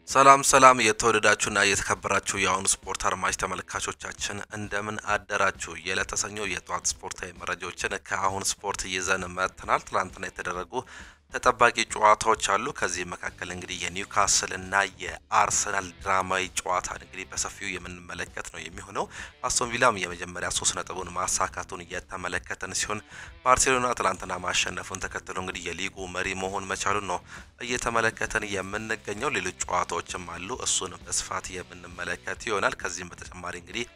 ሰላም የተወደዳችሁና የተከበራችሁ የአሁኑ ስፖርት አድማጭ ተመልካቾቻችን እንደምን አደራችሁ። የለተሰኘው የጧት ስፖርታዊ መረጃዎችን ከአሁን ስፖርት ይዘን መጥተናል። ትላንትና የተደረጉ ተጠባቂ ጨዋታዎች አሉ። ከዚህ መካከል እንግዲህ የኒውካስል እና የአርሰናል ድራማዊ ጨዋታ እንግዲህ በሰፊው የምንመለከት ነው የሚሆነው። አስቶን ቪላም የመጀመሪያ 3 ነጥቡን ማሳካቱን እየተመለከተን ሲሆን ባርሴሎና ትላንትና ማሸነፉን ተከትሎ እንግዲህ የሊጉ መሪ መሆን መቻሉን ነው እየተመለከተን የምንገኘው። ሌሎች ጨዋታዎችም አሉ። እሱን በስፋት የምንመለከት ይሆናል። ከዚህም በተጨማሪ እንግዲህ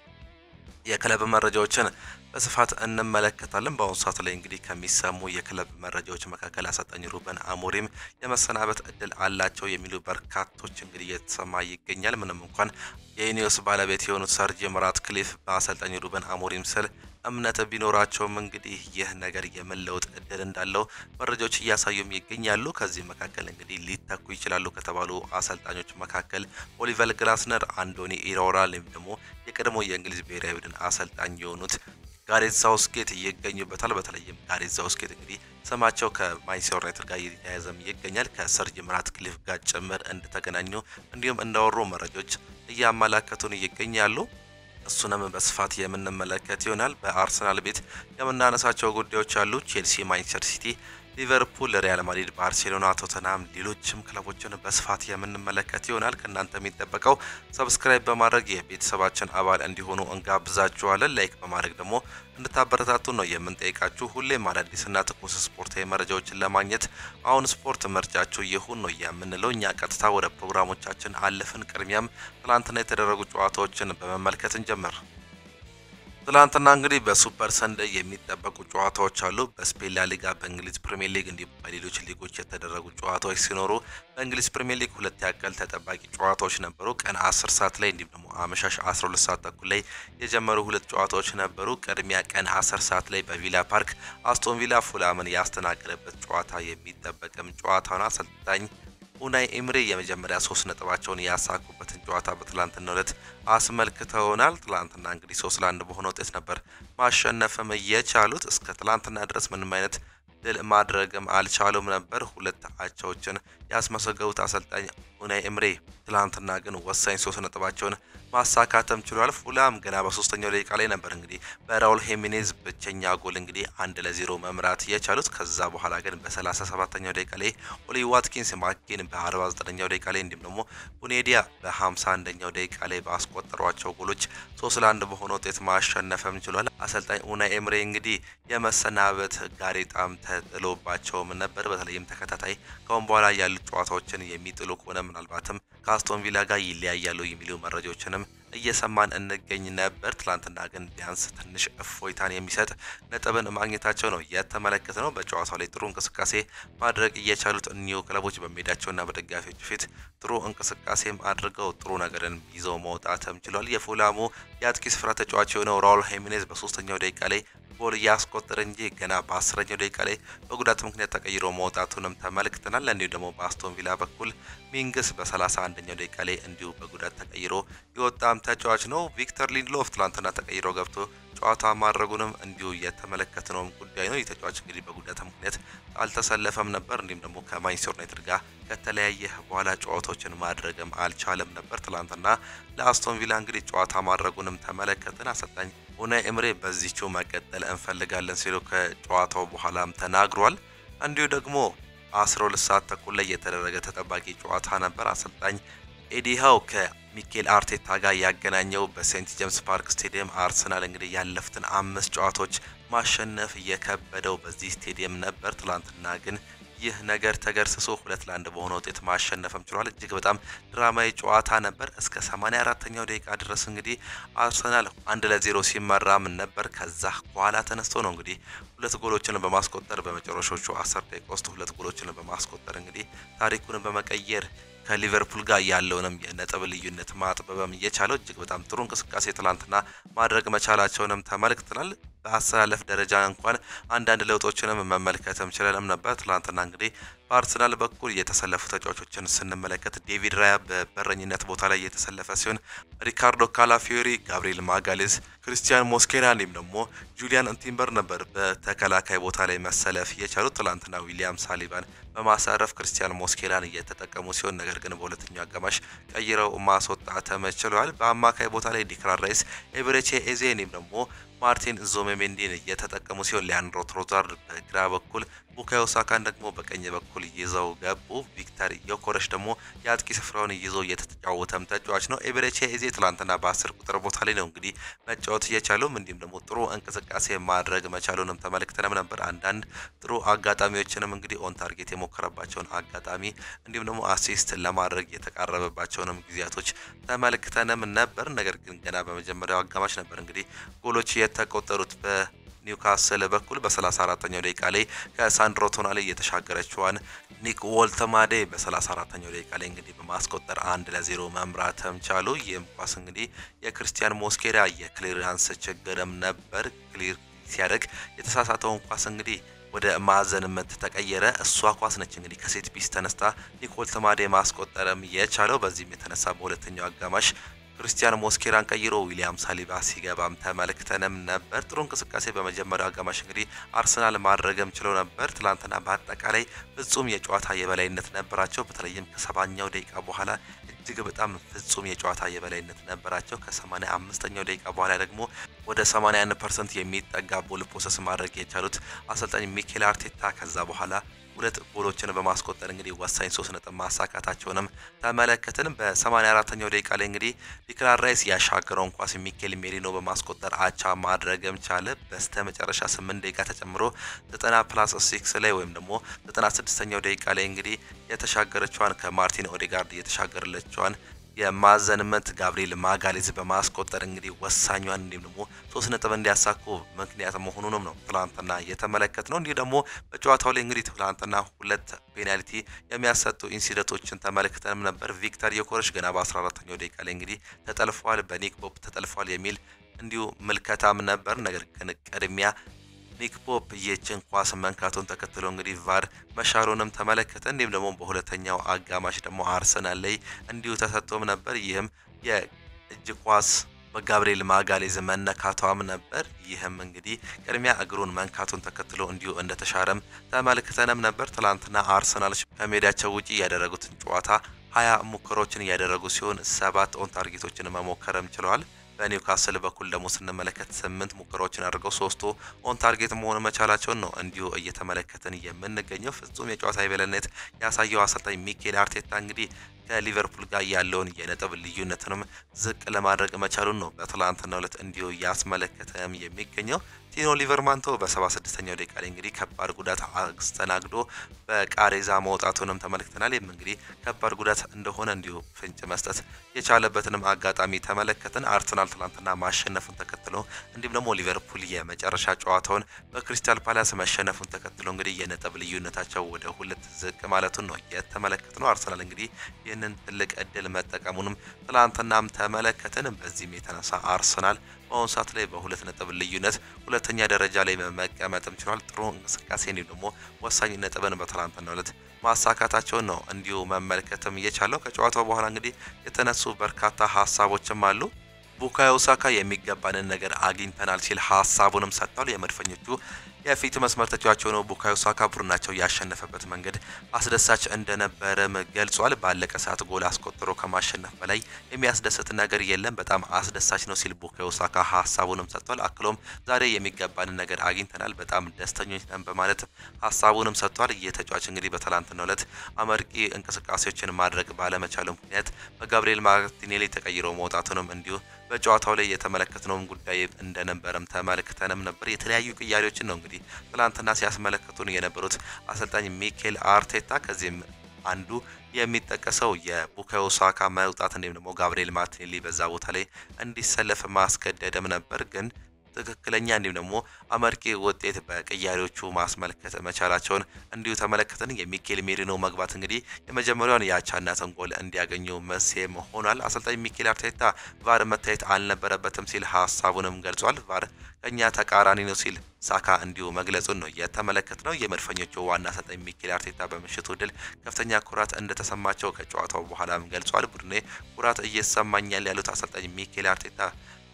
የክለብ መረጃዎችን በስፋት እንመለከታለን። በአሁኑ ሰዓት ላይ እንግዲህ ከሚሰሙ የክለብ መረጃዎች መካከል አሰልጣኝ ሩበን አሞሪም የመሰናበት እድል አላቸው የሚሉ በርካቶች እንግዲህ እየተሰማ ይገኛል። ምንም እንኳን የኢኒዮስ ባለቤት የሆኑት ሰር ጂም ራትክሊፍ በአሰልጣኝ ሩበን አሞሪም ስር እምነት ቢኖራቸውም እንግዲህ ይህ ነገር የመለወጥ እድል እንዳለው መረጃዎች እያሳዩም ይገኛሉ። ከዚህ መካከል እንግዲህ ሊተኩ ይችላሉ ከተባሉ አሰልጣኞች መካከል ኦሊቨር ግላስነር፣ አንዶኒ ኢራኦላ ደግሞ የቀድሞ የእንግሊዝ ብሔራዊ ቡድን አሰልጣኝ የሆኑት ጋሬት ሳውስጌት ይገኙበታል። በተለይም ጋሬት ሳውስጌት እንግዲህ ስማቸው ከማንቸስተር ዩናይትድ ጋር እየተያያዘም ይገኛል። ከሰር ጂም ራትክሊፍ ጋር ጭምር እንደተገናኙ እንዲሁም እንዳወሩ መረጃዎች እያመላከቱን ይገኛሉ። እሱንም በስፋት የምንመለከት ይሆናል። በአርሰናል ቤት የምናነሳቸው ጉዳዮች አሉ። ቼልሲ፣ ማንቸስተር ሲቲ፣ ሊቨርፑል፣ ሪያል ማድሪድ፣ ባርሴሎና፣ ቶተንሃም ሌሎችም ክለቦችን በስፋት የምንመለከት ይሆናል። ከእናንተ የሚጠበቀው ሰብስክራይብ በማድረግ የቤተሰባችን አባል እንዲሆኑ እንጋብዛችኋለን። ላይክ በማድረግ ደግሞ እንድታበረታቱ ነው የምንጠይቃችሁ። ሁሌም አዳዲስና ትኩስ ስፖርታዊ መረጃዎችን ለማግኘት አሁን ስፖርት ምርጫችሁ ይሁን ነው የምንለው። እኛ ቀጥታ ወደ ፕሮግራሞቻችን አለፍን። ቅድሚያም ትላንትና የተደረጉ ጨዋታዎችን በመመልከት እንጀምር። ትላንትና እንግዲህ በሱፐር ሰንደይ የሚጠበቁ ጨዋታዎች አሉ። በስፔን ላሊጋ፣ በእንግሊዝ ፕሪሚየር ሊግ እንዲሁም በሌሎች ሊጎች የተደረጉ ጨዋታዎች ሲኖሩ በእንግሊዝ ፕሪሚየር ሊግ 2 ያክል ተጠባቂ ጨዋታዎች ነበሩ። ቀን 10 ሰዓት ላይ እንዲሁም ደግሞ አመሻሽ 12 ሰዓት ተኩል ላይ የጀመሩ 2 ጨዋታዎች ነበሩ። ቅድሚያ ቀን 10 ሰዓት ላይ በቪላ ፓርክ አስቶን ቪላ ፉላምን ያስተናገደበት ጨዋታ የሚጠበቅም ጨዋታ ነው። አሰልጣኝ ኡናይ ኤምሬ የመጀመሪያ 3 ነጥባቸውን ያሳኩበትን ጨዋታ በትላንትናው ዕለት አስመልክተውናል። ትላንትና እንግዲህ 3-1 በሆነ ውጤት ነበር ማሸነፍም የቻሉት። እስከ ትላንትና ድረስ ምንም አይነት ድል ማድረግም አልቻሉም ነበር። 2 አቻዎችን ያስመሰገቡት አሰልጣኝ ኡናይ ኤምሬ ትላንትና ግን ወሳኝ 3 ነጥባቸውን ማሳካተም ችሏል። ፉላም ገና በ3ኛው ደቂቃ ላይ ነበር እንግዲህ በራውል ሄሚኔዝ ብቸኛ ጎል እንግዲህ 1-0 መምራት የቻሉት። ከዛ በኋላ ግን በ37ኛው ደቂቃ ላይ ኦሊ ዋትኪንስ ማኬን በ49ኛው ደቂቃ ላይ እንዲሁም ደግሞ ቡኔዲያ በ51ኛው ደቂቃ ላይ ባስቆጠሯቸው ጎሎች 3-1 በሆነ ውጤት ማሸነፍም ችሏል። አሰልጣኝ ኡናይ ኤምሬ እንግዲህ የመሰናበት ጋሬጣም ተጥሎባቸውም ነበር። በተለይም ተከታታይ ከአሁን በኋላ ያሉ ጨዋታዎችን የሚጥሉ ከሆነ ምናልባትም ከአስቶን ቪላ ጋር ይለያያሉ የሚሉ መረጃዎችንም እየሰማን እንገኝ ነበር። ትላንትና ግን ቢያንስ ትንሽ እፎይታን የሚሰጥ ነጥብን ማግኘታቸው ነው የተመለከተው። በጨዋታው ላይ ጥሩ እንቅስቃሴ ማድረግ እየቻሉት እኒሁ ክለቦች በሜዳቸውና በደጋፊዎች ፊት ጥሩ እንቅስቃሴም አድርገው ጥሩ ነገርን ይዘው መውጣትም ችሏል። የፉላሙ የአጥቂ ስፍራ ተጫዋች የሆነው ራውል ሄሚኔዝ በ3ኛው ደቂቃ ላይ ጎል ያስቆጠረ እንጂ ገና በ10ኛው ደቂቃ ላይ በጉዳት ምክንያት ተቀይሮ መውጣቱንም ተመልክተናል። እንዲሁ ደግሞ በአስቶን ቪላ በኩል ሚንግስ በ31ኛው ደቂቃ ላይ እንዲሁ በጉዳት ተቀይሮ የወጣም ተጫዋች ነው። ቪክተር ሊንድሎፍ ትላንትና ተቀይሮ ገብቶ ጨዋታ ማድረጉንም እንዲሁ የተመለከትነው ጉዳይ ነው። የተጫዋች እንግዲህ በጉዳት ምክንያት አልተሰለፈም ነበር። እንዲሁም ደግሞ ከማንቸስተር ዩናይትድ ጋር ከተለያየ በኋላ ጨዋታዎችን ማድረግም አልቻለም ነበር። ትላንትና ለአስቶን ቪላ እንግዲህ ጨዋታ ማድረጉንም ተመለከትን። አሰልጣኝ ኡናይ ኤምሬ በዚህው መቀጠል እንፈልጋለን ሲሉ ከጨዋታው በኋላም ተናግሯል። እንዲሁ ደግሞ 12 ሰዓት ተኩል ላይ የተደረገ ተጠባቂ ጨዋታ ነበር። አሰልጣኝ ኤዲ ሃው ከሚኬል አርቴታ ጋር ያገናኘው በሴንት ጄምስ ፓርክ ስቴዲየም አርሰናል እንግዲህ ያለፉትን 5 ጨዋታዎች ማሸነፍ የከበደው በዚህ ስቴዲየም ነበር። ትላንትና ግን ይህ ነገር ተገርስሶ 2-1 በሆነ ውጤት ማሸነፍም ችሏል። እጅግ በጣም ድራማዊ ጨዋታ ነበር። እስከ 84ኛው ደቂቃ ድረስ እንግዲህ አርሰናል 1-0 ሲመራም ነበር። ከዛ በኋላ ተነስቶ ነው እንግዲህ 2 ጎሎችን በማስቆጠር በመጨረሻዎቹ 10 ደቂቃ ውስጥ 2 ጎሎችን በማስቆጠር እንግዲህ ታሪኩን በመቀየር ከሊቨርፑል ጋር ያለውንም የነጥብ ልዩነት ማጥበብም እየቻለው እጅግ በጣም ጥሩ እንቅስቃሴ ትላንትና ማድረግ መቻላቸውንም ተመልክተናል። በአሰላለፍ ደረጃ እንኳን አንዳንድ ለውጦችንም መመልከትም ችለንም ነበር። ትላንትና እንግዲህ በአርሰናል በኩል የተሰለፉ ተጫዋቾችን ስንመለከት ዴቪድ ራያ በበረኝነት ቦታ ላይ የተሰለፈ ሲሆን ሪካርዶ ካላፊዮሪ፣ ጋብሪኤል ማጋሌስ፣ ክሪስቲያን ሞስኬራ እንዲሁም ደግሞ ጁሊያን ቲምበር ነበር በተከላካይ ቦታ ላይ መሰለፍ የቻሉት። ትላንትና ዊሊያም ሳሊባን በማሳረፍ ክርስቲያን ሞስኬራን እየተጠቀሙ ሲሆን ነገር ግን በሁለተኛው አጋማሽ ቀይረው ማስወጣት ተችሏል። በአማካይ ቦታ ላይ ዲክላን ራይስ፣ ኤቤሬቺ ኤዜ እንዲሁም ደግሞ ማርቲን ዙቢሜንዲን እየተጠቀሙ ሲሆን ሊያንድሮ ትሮዛርድ በግራ በኩል ቡካዮ ሳካን ደግሞ በቀኝ በኩል ይዘው ገቡ። ቪክተር ዮኬሬሽ ደግሞ የአጥቂ ስፍራውን ይዞ እየተጫወተም ተጫዋች ነው። ኤቤሬቺ ኤዜ ትላንትና በ10 ቁጥር ቦታ ላይ ነው እንግዲህ መጫወት እየቻሉም እንዲሁም ደግሞ ጥሩ እንቅስቃሴ ማድረግ መቻሉንም ተመልክተንም ነበር። አንዳንድ ጥሩ አጋጣሚዎችንም እንግዲህ ኦን ታርጌት የሞከረባቸውን አጋጣሚ እንዲሁም ደግሞ አሲስት ለማድረግ የተቃረበባቸውንም ጊዜያቶች ተመልክተንም ነበር። ነገር ግን ገና በመጀመሪያው አጋማሽ ነበር እንግዲህ ጎሎች የተቆጠሩት ኒውካስል በኩል በ34ኛው ደቂቃ ላይ ከሳንድሮ ቶናሊ የተሻገረችዋን ኒክ ወልተማዴ በ34ኛው ደቂቃ ላይ እንግዲህ በማስቆጠር 1-0 መምራትም ቻሉ። ይህም ኳስ እንግዲህ የክርስቲያን ሞስኬራ የክሊራንስ ችግርም ነበር። ክሊር ሲያደርግ የተሳሳተውን ኳስ እንግዲህ ወደ ማዕዘን ምት ተቀየረ። እሷ ኳስ ነች እንግዲህ ከሴት ፒስ ተነስታ ኒክ ወልተማዴ ማስቆጠርም የቻለው። በዚህም የተነሳ በሁለተኛው አጋማሽ ክርስቲያን ሞስኬራን ቀይሮ ዊሊያም ሳሊባ ሲገባም ተመልክተንም ነበር። ጥሩ እንቅስቃሴ በመጀመሪያው አጋማሽ እንግዲህ አርሰናል ማድረግም ችሎ ነበር። ትላንትና በአጠቃላይ ፍጹም የጨዋታ የበላይነት ነበራቸው። በተለይም ከ70ኛው ደቂቃ በኋላ እጅግ በጣም ፍጹም የጨዋታ የበላይነት ነበራቸው። ከ85ኛው ደቂቃ በኋላ ደግሞ ወደ 81% የሚጠጋ ቦል ፖሰስ ማድረግ የቻሉት አሰልጣኝ ሚኬል አርቴታ ከዛ በኋላ ሁለት ጎሎችን በማስቆጠር እንግዲህ ወሳኝ 3 ነጥብ ማሳካታቸውንም ተመለከትን። በ84ኛው ደቂቃ ላይ እንግዲህ ዲክላን ራይስ ያሻገረውን ኳስ ሚኬል ሜሪኖ በማስቆጠር አቻ ማድረግም ቻለ። በስተመጨረሻ 8 ደቂቃ ተጨምሮ 90+6 ላይ ወይም ደግሞ 96ኛው ደቂቃ ላይ እንግዲህ የተሻገረችዋን ከማርቲን ኦዴጋርድ የተሻገረለችዋን የማዕዘን ምት ጋብሪኤል ማጋሌዝ በማስቆጠር እንግዲህ ወሳኛን እንዲሁም ደግሞ 3 ነጥብ እንዲያሳኩ ምክንያት መሆኑንም ነው ትላንትና የተመለከትነው። እንዲሁ ደግሞ በጨዋታው ላይ እንግዲህ ትላንትና 2 ፔናልቲ የሚያሰጡ ኢንሲደንቶችን ተመልክተንም ነበር። ቪክተር ዮኬሬሽ ገና በ14ኛው ደቂቃ ላይ እንግዲህ ተጠልፏል፣ በኒክ ፖፕ ተጠልፏል የሚል እንዲሁ ምልከታም ነበር። ነገር ግን ቅድሚያ ኒክ ፖፕ የችን ኳስ መንካቱን ተከትሎ እንግዲህ ቫር መሻሩንም ተመለከተ። እንዲሁም ደግሞ በሁለተኛው አጋማሽ ደግሞ አርሰናል ላይ እንዲሁ ተሰጥቶም ነበር። ይህም የእጅ ኳስ በጋብሪኤል ማጋሌዝ መነካቷም ነበር። ይህም እንግዲህ ቅድሚያ እግሩን መንካቱን ተከትሎ እንዲሁ እንደተሻረም ተመልክተንም ነበር። ትላንትና አርሰናል ከሜዳቸው ውጪ ያደረጉትን ጨዋታ 20 ሙከራዎችን ያደረጉ ሲሆን 7 ኦን ታርጌቶችን መሞከርም ችለዋል። በኒውካስል በኩል ደግሞ ስንመለከት 8 ሙከራዎችን አድርገው 3ቱ ኦን ታርጌት መሆን መቻላቸውን ነው እንዲሁ እየተመለከትን የምንገኘው። ፍጹም የጨዋታ የበላይነት ያሳየው አሰልጣኝ ሚኬል አርቴታ እንግዲህ ከሊቨርፑል ጋር ያለውን የነጥብ ልዩነትንም ዝቅ ለማድረግ መቻሉን ነው በትላንትናው ዕለት እንዲሁ ያስመለከተም የሚገኘው። ቲኖ ሊቨርማንቶ በ76ኛው ደቂቃ ላይ እንግዲህ ከባድ ጉዳት አስተናግዶ በቃሬዛ መውጣቱንም ተመልክተናል። ይህም እንግዲህ ከባድ ጉዳት እንደሆነ እንዲሁ ፍንጭ መስጠት የቻለበትንም አጋጣሚ ተመለከትን። አርሰናል ትላንትና ማሸነፉን ተከትሎ እንዲሁም ደግሞ ሊቨርፑል የመጨረሻ ጨዋታውን በክሪስታል ፓላስ መሸነፉን ተከትሎ እንግዲህ የነጥብ ልዩነታቸው ወደ 2 ዝቅ ማለቱን ነው የተመለከትነው። አርሰናል እንግዲህ ይህንን ትልቅ እድል መጠቀሙንም ትላንትናም ተመለከትን። በዚህም የተነሳ አርሰናል በአሁኑ ሰዓት ላይ በ2 ነጥብ ልዩነት ሁለተኛ ደረጃ ላይ መቀመጥም ችሏል። ጥሩ እንቅስቃሴ እንዲሁም ደግሞ ወሳኝ ነጥብን በትላንትናው ዕለት ማሳካታቸውን ነው እንዲሁ መመልከትም እየቻለው። ከጨዋታው በኋላ እንግዲህ የተነሱ በርካታ ሀሳቦችም አሉ። ቡካዮ ሳካ የሚገባንን ነገር አግኝተናል ሲል ሀሳቡንም ሰጥቷል። የመድፈኞቹ የፊት መስመር ተጫዋች ነው ቡካዮ ሳካ ቡድናቸው ያሸነፈበት መንገድ አስደሳች እንደነበረም ገልጿል። ባለቀ ሰዓት ጎል አስቆጥሮ ከማሸነፍ በላይ የሚያስደስት ነገር የለም፣ በጣም አስደሳች ነው ሲል ቡካዮ ሳካ ሀሳቡንም ሰጥቷል። አክሎም ዛሬ የሚገባንን ነገር አግኝተናል፣ በጣም ደስተኞች ነን በማለት ሀሳቡንም ሰጥቷል። የተጫዋች እንግዲህ በትላንትናው ዕለት አመርቂ እንቅስቃሴዎችን ማድረግ ባለመቻሉ ምክንያት በጋብሪኤል ማርቲኔሊ ተቀይሮ መውጣቱንም እንዲሁ በጨዋታው ላይ የተመለከትነውም ጉዳይ እንደነበረም ተመልክተንም ነበር። የተለያዩ ቅያሬዎችን ነው እንግዲህ ትላንትና ሲያስመለክቱን የነበሩት አሰልጣኝ ሚኬል አርቴታ። ከዚህም አንዱ የሚጠቀሰው የቡካዮ ሳካ መውጣት እንዲሁም ደግሞ ጋብሪኤል ማርቲኔሊ በዛ ቦታ ላይ እንዲሰለፍ ማስገደድም ነበር። ግን ትክክለኛ እንዲሁም ደግሞ አመርቂ ውጤት በቅያሬዎቹ ማስመልከት መቻላቸውን እንዲሁ ተመለከተን። የሚኬል ሜሪኖ መግባት እንግዲህ የመጀመሪያውን የአቻነትን ጎል እንዲያገኙ መሴም ሆኗል። አሰልጣኝ ሚኬል አርቴታ ቫር መታየት አልነበረበትም ሲል ሀሳቡንም ገልጿል። ቫር ከኛ ተቃራኒ ነው ሲል ሳካ እንዲሁ መግለጹን ነው የተመለከትነው። የመድፈኞቹ ዋና አሰልጣኝ ሚኬል አርቴታ በምሽቱ ድል ከፍተኛ ኩራት እንደተሰማቸው ከጨዋታው በኋላም ገልጿል። ቡድኔ ኩራት እየተሰማኛል ያሉት አሰልጣኝ ሚኬል አርቴታ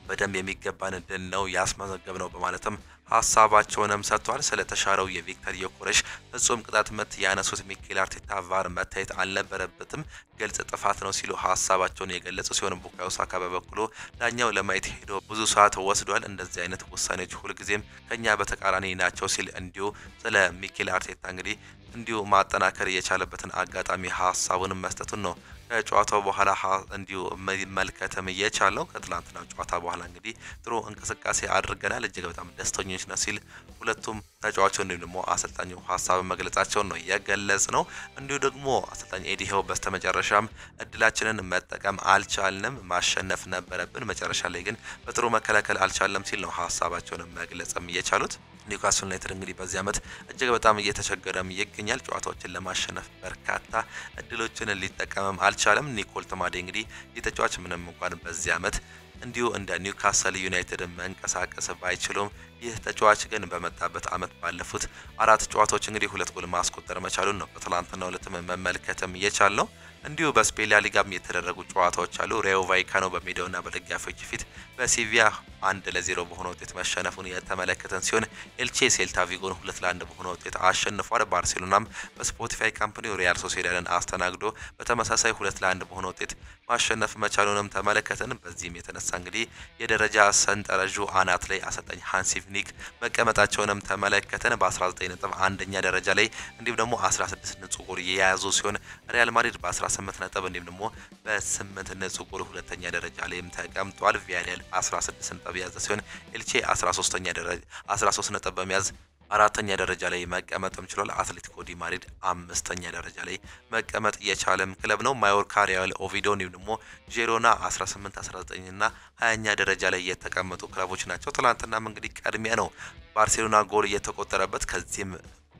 በደንብ የሚገባን ድል ነው ያስመዘገብነው በማለትም ሀሳባቸውንም ሰጥቷል። ስለተሻረው የቪክተር ዮኬሬሽ ፍጹም ቅጣት ምት ያነሱት ሚኬል አርቴታ ቫር መታየት አልነበረበትም፣ ግልጽ ጥፋት ነው ሲሉ ሀሳባቸውን የገለጹ ሲሆን ቡካዮ ሳካ በበኩሉ ዳኛው ለማየት ሄዶ ብዙ ሰዓት ወስዷል፣ እንደዚህ አይነት ውሳኔዎች ሁልጊዜም ከኛ በተቃራኒ ናቸው ሲል እንዲሁ ስለ ሚኬል አርቴታ እንግዲህ እንዲሁ ማጠናከር የቻለበትን አጋጣሚ ሀሳቡንም መስጠቱን ነው ከጨዋታው በኋላ እንዲሁ መመልከትም የቻለው። ከትላንትናው ጨዋታ በኋላ እንግዲህ ጥሩ እንቅስቃሴ አድርገናል፣ እጅግ በጣም ደስተኞች ነው ሲል ሁለቱም ተጫዋቾች እንዲሁ ደግሞ አሰልጣኙ ሀሳብ መግለጻቸውን ነው የገለጽ ነው። እንዲሁ ደግሞ አሰልጣኝ ኤዲ ሃው በስተመጨረሻም እድላችንን መጠቀም አልቻልንም፣ ማሸነፍ ነበረብን፣ መጨረሻ ላይ ግን በጥሩ መከላከል አልቻለም ሲል ነው ሀሳባቸውን መግለጽም የቻሉት። ኒውካስል ዩናይትድ እንግዲህ በዚህ ዓመት እጅግ በጣም እየተቸገረም ይገኛል። ጨዋታዎችን ለማሸነፍ በርካታ እድሎችን ሊጠቀምም አልቻለም። ኒኮል ተማዴ እንግዲህ የተጫዋች ምንም እንኳን በዚህ ዓመት እንዲሁ እንደ ኒውካስል ዩናይትድ መንቀሳቀስ ባይችሉም ይህ ተጫዋች ግን በመጣበት ዓመት ባለፉት 4 ጨዋታዎች እንግዲህ 2 ጎል ማስቆጠር መቻሉን ነው በትላንትናው ዕለት መመልከትም የቻልነው። እንዲሁ በስፔን ላሊጋም የተደረጉ ጨዋታዎች አሉ። ሪዮ ቫይካኖ በሜዳውና በደጋፊዎች ፊት በሲቪያ 1-0 በሆነ ውጤት መሸነፉን የተመለከተን ሲሆን ኤልቼ ሴልታ ቪጎን 2-1 በሆነ ውጤት አሸንፏል። ባርሴሎናም በስፖቲፋይ ካምፓኒው ሪያል ሶሲዳድን አስተናግዶ በተመሳሳይ 2-1 በሆነ ውጤት ማሸነፍ መቻሉንም ተመለከተን። በዚህም የተነሳ እንግዲህ የደረጃ ሰንጠረዡ አናት ላይ አሰልጣኝ ሃንሲ ፍሊክ መቀመጣቸውንም ተመለከተን። በ19 ነጥብ አንደኛ ደረጃ ላይ እንዲሁም ደግሞ 16 ንጹህ ጎል የያዙ ሲሆን ሪያል ማድሪድ በ18 ነጥብ እንዲሁም ደግሞ በ8 ንጹህ ጎል ሁለተኛ ደረጃ ላይም ተቀምጧል። ቪያሪያል 16 ነጥብ የያዘ ሲሆን ኤልቼ 13 ነጥብ በመያዝ አራተኛ ደረጃ ላይ መቀመጥም ችሏል። አትሌቲኮ ዲ ማድሪድ 5ኛ ደረጃ ላይ መቀመጥ የቻለም ክለብ ነው። ማዮርካ፣ ሪያል ኦቪዶ እንዲሁም ደግሞ ጄሮና 18፣ 19 እና 20ኛ ደረጃ ላይ የተቀመጡ ክለቦች ናቸው። ትላንትናም እንግዲህ ቀድሚያ ነው ባርሴሎና ጎል እየተቆጠረበት። ከዚህም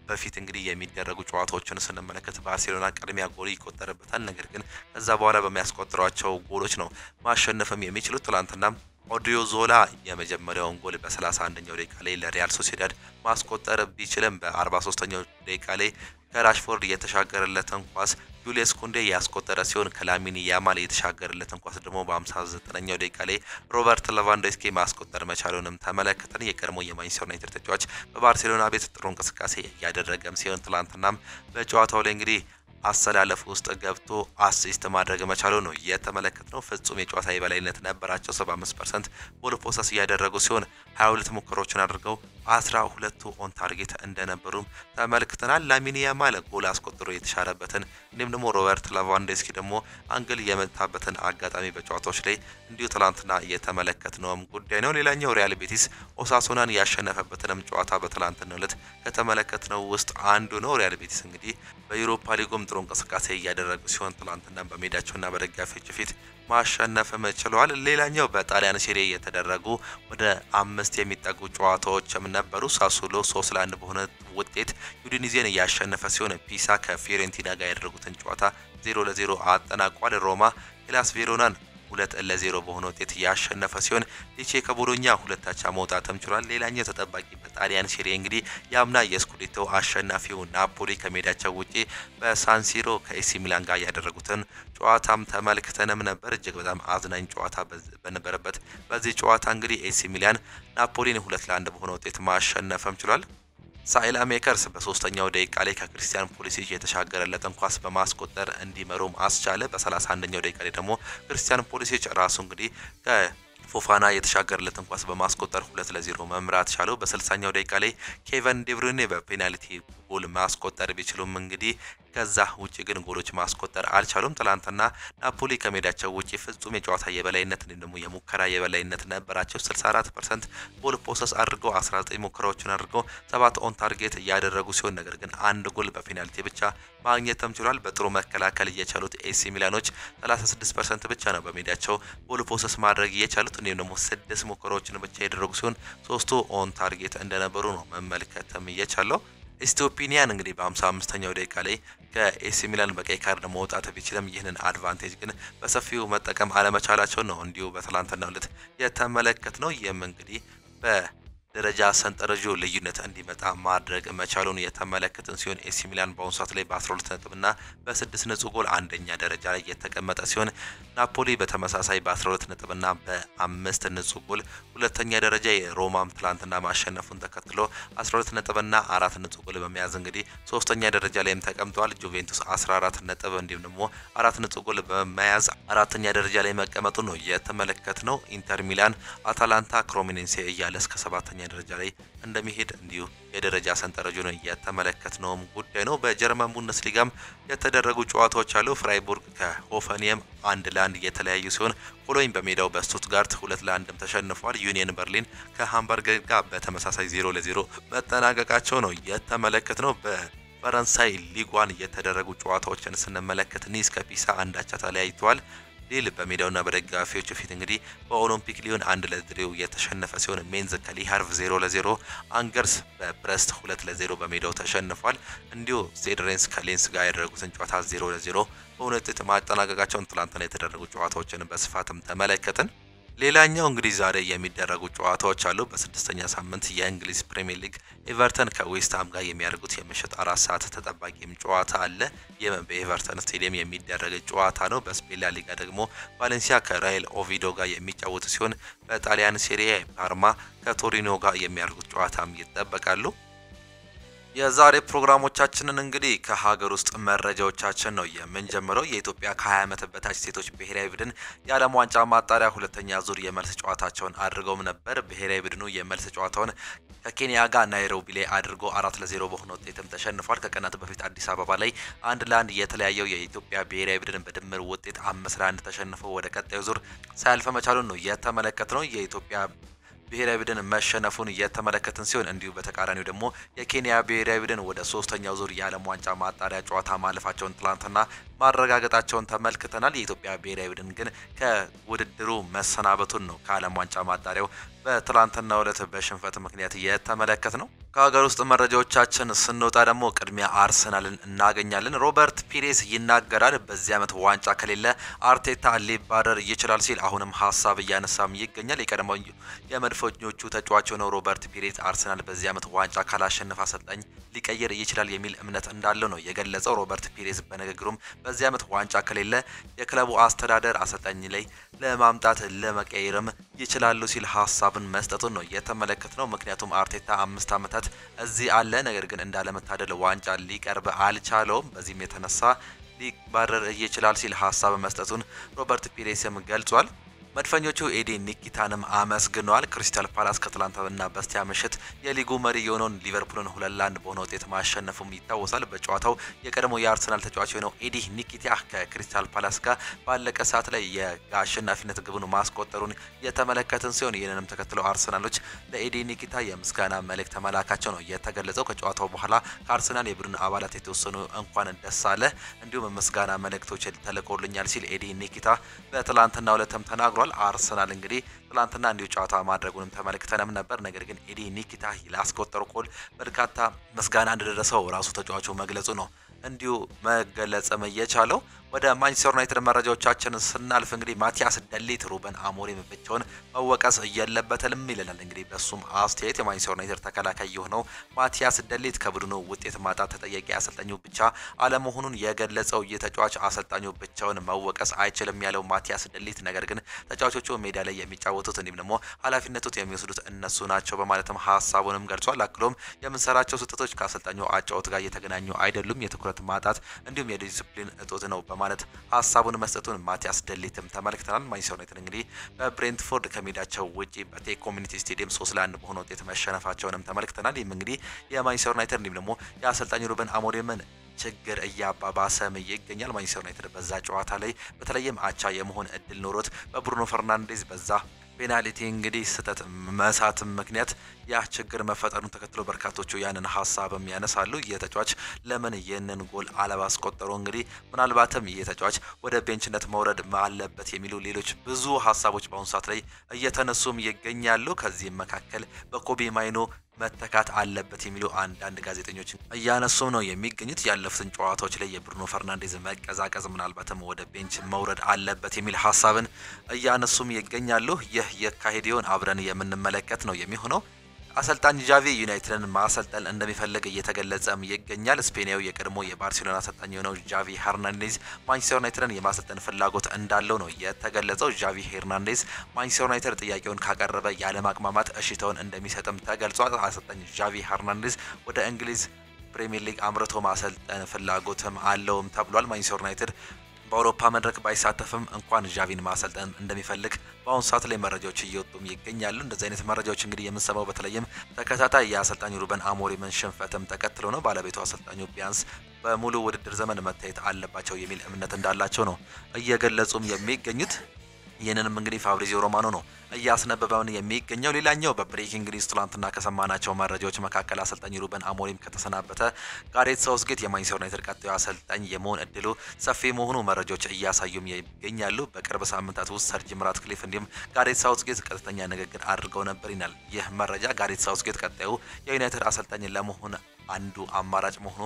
በፊት እንግዲህ የሚደረጉ ጨዋታዎችን ስንመለከት ባርሴሎና ቀድሚያ ጎል ይቆጠርበታል። ነገር ግን ከዛ በኋላ በሚያስቆጥሯቸው ጎሎች ነው ማሸነፍም የሚችሉት። ትላንትና ኦዲዮዞላ የመጀመሪያውን ጎል በ31ኛው ደቂቃ ላይ ለሪያል ሶሲዳድ ማስቆጠር ቢችልም በ43ኛው ደቂቃ ላይ ከራሽፎርድ የተሻገረለትን ኳስ ጁሊየስ ኩንዴ ያስቆጠረ ሲሆን ከላሚኒ ያማል የተሻገረለትን ኳስ ደግሞ በ59ኛው ደቂቃ ላይ ሮበርት ሌቫንዶስኪ ማስቆጠር መቻሉንም ተመለከተን። የቀድሞ የማንቸስተር ዩናይትድ ተጫዋች በባርሴሎና ቤት ጥሩ እንቅስቃሴ እያደረገም ሲሆን ትላንትናም በጨዋታው ላይ እንግዲህ አሰላለፍ ውስጥ ገብቶ አሲስት ማድረግ መቻሉ ነው የተመለከትነው። ፍጹም የጨዋታ የበላይነት ነበራቸው። 75% ቦል ፖሰስ እያደረጉ ሲሆን 22 ሙከራዎችን አድርገው 12ቱ ኦን ታርጌት እንደነበሩም ተመልክተናል። ላሚኒ ያማል ጎል አስቆጥሮ የተሻረበትን እንዲሁም ደግሞ ሮበርት ሌቫንዶስኪ ደግሞ አንግል የመታበትን አጋጣሚ በጨዋታዎች ላይ እንዲሁ ትላንትና የተመለከትነውም ጉዳይ ነው። ሌላኛው ሪያል ቤቲስ ኦሳሱናን ያሸነፈበትንም ጨዋታ በትላንትናው ዕለት ከተመለከትነው ውስጥ አንዱ ነው። ሪያል ቤቲስ እንግዲህ በዩሮፓ ሊጉም ጥሩ እንቅስቃሴ እያደረጉ ሲሆን ትላንትና በሜዳቸውና በደጋፊዎች ፊት ማሸነፍም ችለዋል። ሌላኛው በጣሊያን ሴሪ የተደረጉ ወደ 5 የሚጠጉ ጨዋታዎችም ነበሩ። ሳሱሎ 3-1 በሆነ ውጤት ዩዲኒዜን ያሸነፈ ሲሆን ፒሳ ከፊዮሬንቲና ጋር ያደረጉትን ጨዋታ 0-0 አጠናቋል። ሮማ ሄላስ ቬሮናን 2-0 በሆነ ውጤት ያሸነፈ ሲሆን ሊቼ ከቦሎኛ 2-አቻ መውጣትም ችሏል። ሌላኛው ተጠባቂ በጣሊያን ሴሪ እንግዲህ ያምና የስኩዴቶ አሸናፊው ናፖሊ ከሜዳቸው ውጪ በሳንሲሮ ከኤሲ ሚላን ጋር ያደረጉትን ጨዋታም ተመልክተንም ነበር። እጅግ በጣም አዝናኝ ጨዋታ በነበረበት በዚህ ጨዋታ እንግዲህ ኤሲ ሚላን ናፖሊን 2-1 በሆነ ውጤት ማሸነፍም ችሏል። ሳይላ ሜከርስ በ3ኛው ደቂቃ ላይ ከክሪስቲያን ፖሊሲች የተሻገረለትን ኳስ በማስቆጠር እንዲመሩም አስቻለ። በ31ኛው ደቂቃ ላይ ደግሞ ክሪስቲያን ፖሊሲች ራሱ እንግዲህ ፎፋና የተሻገረለትን ኳስ በማስቆጠር 2-0 መምራት ቻለው። በ60ኛው ደቂቃ ላይ ኬቨን ዴብሩይኔ በፔናልቲ ጎል ማስቆጠር ቢችሉም እንግዲህ ከዛ ውጪ ግን ጎሎች ማስቆጠር አልቻሉም። ትላንትና ናፖሊ ከሜዳቸው ውጪ ፍጹም የጨዋታ የበላይነት እንደሞ የሙከራ የበላይነት ነበራቸው። 64% ቦል ፖሰስ አድርገው 19 ሙከራዎችን አድርገው 7 ኦን ታርጌት ያደረጉ ሲሆን ነገር ግን አንድ ጎል በፔናልቲ ብቻ ማግኘትም ችሏል። በጥሩ መከላከል እየቻሉት ኤሲ ሚላኖች 36% ብቻ ነው በሜዳቸው ቦል ፖሰስ ማድረግ እየቻሉት። እንዲሁም ደግሞ 6 ሙከራዎችን ብቻ ያደረጉ ሲሆን 3ቱ ኦን ታርጌት እንደነበሩ ነው መመልከትም እየቻለው። ኢስቶፒኒያን እንግዲህ በ55ኛው ደቂቃ ላይ ከኤሲ ሚላን በቀይ ካርድ መውጣት ቢችልም ይህንን አድቫንቴጅ ግን በሰፊው መጠቀም አለመቻላቸው ነው እንዲሁ በትላንትናው ዕለት የተመለከትነው። ይህም እንግዲህ ደረጃ ሰንጠረዡ ልዩነት እንዲመጣ ማድረግ መቻሉን የተመለከትን ሲሆን ኤሲ ሚላን በአሁኑ ሰዓት ላይ በ12 ነጥብና በ6 ንጹህ ጎል አንደኛ ደረጃ ላይ የተቀመጠ ሲሆን ናፖሊ በተመሳሳይ በ12 ነጥብና በ5 ንጹህ ጎል ሁለተኛ ደረጃ የሮማም ትላንትና ማሸነፉን ተከትሎ 12 ነጥብና 4 ንጹህ ጎል በመያዝ እንግዲህ ሶስተኛ ደረጃ ላይም ተቀምጧል። ጁቬንቱስ 14 ነጥብ እንዲሁም ደግሞ 4 ንጹህ ጎል በመያዝ አራተኛ ደረጃ ላይ መቀመጡ ነው የተመለከትነው። ኢንተር ሚላን፣ አታላንታ፣ ክሮሚኔንሴ እያለ እስከ 7ኛ ደረጃ ላይ እንደሚሄድ እንዲሁ የደረጃ ሰንጠረዡ ነው የተመለከትነው ጉዳይ ነው። በጀርመን ቡንደስሊጋም የተደረጉ ጨዋታዎች አሉ። ፍራይቡርግ ከሆፈንየም 1-1 የተለያዩ ሲሆን ኮሎኝ በሜዳው በስቱትጋርት 2-1 ተሸንፏል። ዩኒየን በርሊን ከሃምበርግ ጋር በተመሳሳይ 0-0 መጠናቀቃቸው ነው የተመለከትነው። በፈረንሳይ ሊጓን የተደረጉ ጨዋታዎችን ስንመለከት ኒስ ከፒሳ አንዳቻ ተለያይተዋል። ሊል በሜዳውና በደጋፊዎቹ ፊት እንግዲህ በኦሎምፒክ ሊዮን 1-0 የተሸነፈ ሲሆን ሜንዝ ከሊሃርቭ 0-0፣ አንገርስ በብረስት 2-0 በሜዳው ተሸንፏል። እንዲሁ ዜድሬንስ ከሌንስ ጋር ያደረጉትን ጨዋታ 0-0 በሁለት ማጠናቀቃቸውን ትላንትና የተደረጉ ጨዋታዎችን በስፋትም ተመለከትን። ሌላኛው እንግዲህ ዛሬ የሚደረጉ ጨዋታዎች አሉ። በስድስተኛ ሳምንት የእንግሊዝ ፕሪሚየር ሊግ ኤቨርተን ከዌስትሃም ጋር የሚያደርጉት የምሽት 4 ሰዓት ተጠባቂም ጨዋታ አለ። በኤቨርተን ስቴዲየም የሚደረግ ጨዋታ ነው። በስፔን ላ ሊጋ ደግሞ ቫሌንሲያ ከራይል ኦቪዶ ጋር የሚጫወቱ ሲሆን በጣሊያን ሴሪያ ፓርማ ከቶሪኖ ጋር የሚያደርጉት ጨዋታም ይጠበቃሉ። የዛሬ ፕሮግራሞቻችንን እንግዲህ ከሀገር ውስጥ መረጃዎቻችን ነው የምንጀምረው። የኢትዮጵያ ከ20 ዓመት በታች ሴቶች ብሔራዊ ቡድን የዓለም ዋንጫ ማጣሪያ ሁለተኛ ዙር የመልስ ጨዋታቸውን አድርገውም ነበር። ብሔራዊ ቡድኑ የመልስ ጨዋታውን ከኬንያ ጋር ናይሮቢ ላይ አድርጎ 4-0 በሆነ ውጤትም ተሸንፏል። ከቀናት በፊት አዲስ አበባ ላይ 1-1 የተለያየው የኢትዮጵያ ብሔራዊ ቡድን በድምር ውጤት 5-1 ተሸንፎ ወደ ቀጣዩ ዙር ሳያልፍ መቻሉን ነው የተመለከትነው። የኢትዮጵያ ብሔራዊ ቡድን መሸነፉን የተመለከትን ሲሆን እንዲሁ በተቃራኒው ደግሞ የኬንያ ብሔራዊ ቡድን ወደ ሶስተኛው ዙር የዓለም ዋንጫ ማጣሪያ ጨዋታ ማለፋቸውን ትላንትና ማረጋገጣቸውን ተመልክተናል። የኢትዮጵያ ብሔራዊ ቡድን ግን ከውድድሩ መሰናበቱን ነው ከዓለም ዋንጫ ማጣሪያው በትላንትናው ዕለት በሽንፈት ምክንያት የተመለከት ነው። ከሀገር ውስጥ መረጃዎቻችን ስንወጣ ደግሞ ቅድሚያ አርሰናልን እናገኛለን። ሮበርት ፒሬስ ይናገራል። በዚህ ዓመት ዋንጫ ከሌለ አርቴታ ሊባረር ይችላል ሲል አሁንም ሀሳብ እያነሳም ይገኛል። የቀድሞው የመድፈኞቹ ተጫዋች ነው ሮበርት ፒሬስ አርሰናል በዚህ ዓመት ዋንጫ ካላሸነፈ አሰልጣኝ ሊቀየር ይችላል የሚል እምነት እንዳለው ነው የገለጸው። ሮበርት ፒሬስ በንግግሩም በዚህ ዓመት ዋንጫ ከሌለ የክለቡ አስተዳደር አሰልጣኝ ላይ ለማምጣት ለመቀየርም ይችላሉ ሲል ሀሳብን መስጠቱን ነው የተመለከትነው። ምክንያቱም አርቴታ 5 ዓመታት እዚህ አለ፣ ነገር ግን እንዳለመታደል ዋንጫ ሊቀርብ አልቻለውም። በዚህም የተነሳ ሊባረር ይችላል ሲል ሀሳብ መስጠቱን ሮበርት ፒሬስም ገልጿል። መድፈኞቹ ኤዲ ኒኪታንም አመስግነዋል። ክሪስታል ፓላስ ከትላንትና በስቲያ ምሽት የሊጉ መሪ የሆነውን ሊቨርፑልን 2-1 በሆነ ውጤት ማሸነፉም ይታወሳል። በጨዋታው የቀድሞ የአርሰናል ተጫዋች የሆነው ኤዲ ኒኪታ ከክሪስታል ፓላስ ጋር ባለቀ ሰዓት ላይ የአሸናፊነት ግቡን ማስቆጠሩን የተመለከትን ሲሆን ይህንንም ተከትለው አርሰናሎች ለኤዲ ኒኪታ የምስጋና መልእክት መላካቸው ነው የተገለጸው። ከጨዋታው በኋላ ከአርሰናል የቡድን አባላት የተወሰኑ እንኳን ደስ አለ እንዲሁም ምስጋና መልእክቶች ተልኮልኛል ሲል ኤዲ ኒኪታ በትላንትናው ዕለትም ተናግሯል። አርሰናል እንግዲህ ትላንትና እንዲሁ ጨዋታ ማድረጉንም ተመልክተንም ነበር። ነገር ግን ኤዲ ኒኪታ ላስቆጠሩ ጎል በርካታ ምስጋና እንደደረሰው ራሱ ተጫዋቹ መግለጹ ነው እንዲሁ መገለጽም የቻለው። ወደ ማንቸስተር ዩናይትድ መረጃዎቻችን ስናልፍ እንግዲህ ማቲያስ ደሊት ሩበን አሞሪም ብቻውን መወቀስ የለበትም ይላል። እንግዲህ በሱም አስተያየት የማንቸስተር ዩናይትድ ተከላካይ የሆነው ማቲያስ ደሊት ከቡድኑ ውጤት ማጣት ተጠያቂ አሰልጣኙ ብቻ አለመሆኑን የገለጸው የተጫዋች አሰልጣኙ ብቻውን መወቀስ አይችልም ያለው ማቲያስ ደሊት፣ ነገር ግን ተጫዋቾቹ ሜዳ ላይ የሚጫወቱት እንዲሁም ደግሞ ኃላፊነቱን የሚወስዱት እነሱ ናቸው በማለትም ሀሳቡንም ገልጿል። አክሎም የምንሰራቸው ስህተቶች ከአሰልጣኙ አጫወት ጋር የተገናኙ አይደሉም፣ የትኩረት ማጣት እንዲሁም የዲሲፕሊን እጦት ነው በማለት ሀሳቡን መስጠቱን ማቲያስ ደሊትም ተመልክተናል። ማንቸስተር ዩናይትድ እንግዲህ በብሬንትፎርድ ከሜዳቸው ውጪ በቴክ ኮሚኒቲ ስቴዲየም 3-1 በሆነ ውጤት መሸነፋቸውንም ተመልክተናል። ይህም እንግዲህ የማንቸስተር ዩናይትድ እንዲሁም ደግሞ የአሰልጣኙ ሩበን አሞሪምን ችግር እያባባሰም ይገኛል። ማንቸስተር ዩናይትድ በዛ ጨዋታ ላይ በተለይም አቻ የመሆን እድል ኖሮት በብሩኖ ፈርናንዴዝ በዛ ፔናልቲ እንግዲህ ስህተት መሳት ምክንያት ያ ችግር መፈጠሩን ተከትሎ በርካቶቹ ያንን ሀሳብም ያነሳሉ። የተጫዋች ለምን ይህንን ጎል አለማስቆጠሩ እንግዲህ ምናልባትም የተጫዋች ወደ ቤንችነት መውረድ አለበት የሚሉ ሌሎች ብዙ ሀሳቦች በአሁኑ ሰዓት ላይ እየተነሱም ይገኛሉ። ከዚህም መካከል በኮቢ ማይኖ መተካት አለበት የሚሉ አንዳንድ ጋዜጠኞች እያነሱም ነው የሚገኙት። ያለፉትን ጨዋታዎች ላይ የብሩኖ ፈርናንዴዝ መቀዛቀዝ ምናልባትም ወደ ቤንች መውረድ አለበት የሚል ሀሳብን እያነሱም ይገኛሉ። ይህ የካሄደውን አብረን የምንመለከት ነው የሚሆነው። አሰልጣኝ ጃቪ ዩናይትድን ማሰልጠን እንደሚፈልግ እየተገለጸም ይገኛል። ስፔናዊው የቀድሞ የባርሴሎና አሰልጣኝ የሆነው ጃቪ ሄርናንዴዝ ማንቸስተር ዩናይትድን የማሰልጠን ፍላጎት እንዳለው ነው የተገለጸው። ጃቪ ሄርናንዴዝ ማንቸስተር ዩናይትድ ጥያቄውን ካቀረበ ያለማቅማማት እሽታውን እንደሚሰጥም ተገልጿል። አሰልጣኝ ጃቪ ሄርናንዴዝ ወደ እንግሊዝ ፕሪሚየር ሊግ አምርቶ ማሰልጠን ፍላጎትም አለውም ተብሏል። ማንቸስተር ዩናይትድ በአውሮፓ መድረክ ባይሳተፍም እንኳን ጃቪን ማሰልጠን እንደሚፈልግ በአሁኑ ሰዓት ላይ መረጃዎች እየወጡም ይገኛሉ። እንደዚህ አይነት መረጃዎች እንግዲህ የምንሰማው በተለይም ተከታታይ የአሰልጣኝ ሩበን አሞሪምን ሽንፈትም ተከትሎ ነው። ባለቤቱ አሰልጣኙ ቢያንስ በሙሉ ውድድር ዘመን መታየት አለባቸው የሚል እምነት እንዳላቸው ነው እየገለጹም የሚገኙት። ይህንንም እንግዲህ ፋብሪዚዮ ሮማኖ ነው እያስነበበውን የሚገኘው። ሌላኛው በብሬኪንግ ኒውስ ትላንትና ከሰማናቸው መረጃዎች መካከል አሰልጣኝ ሩበን አሞሪም ከተሰናበተ ጋሬት ሳውዝጌት የማንቸስተር ዩናይትድ ቀጣዩ አሰልጣኝ የመሆን እድሉ ሰፊ መሆኑ መረጃዎች እያሳዩም ይገኛሉ። በቅርብ ሳምንታት ውስጥ ሰር ጂም ራትክሊፍ እንዲሁም ጋሬት ሳውዝጌት ቀጥተኛ ንግግር አድርገው ነበር ይላል ይህ መረጃ። ጋሬት ሳውዝጌት ቀጣዩ የዩናይትድ አሰልጣኝ ለመሆን አንዱ አማራጭ መሆኑ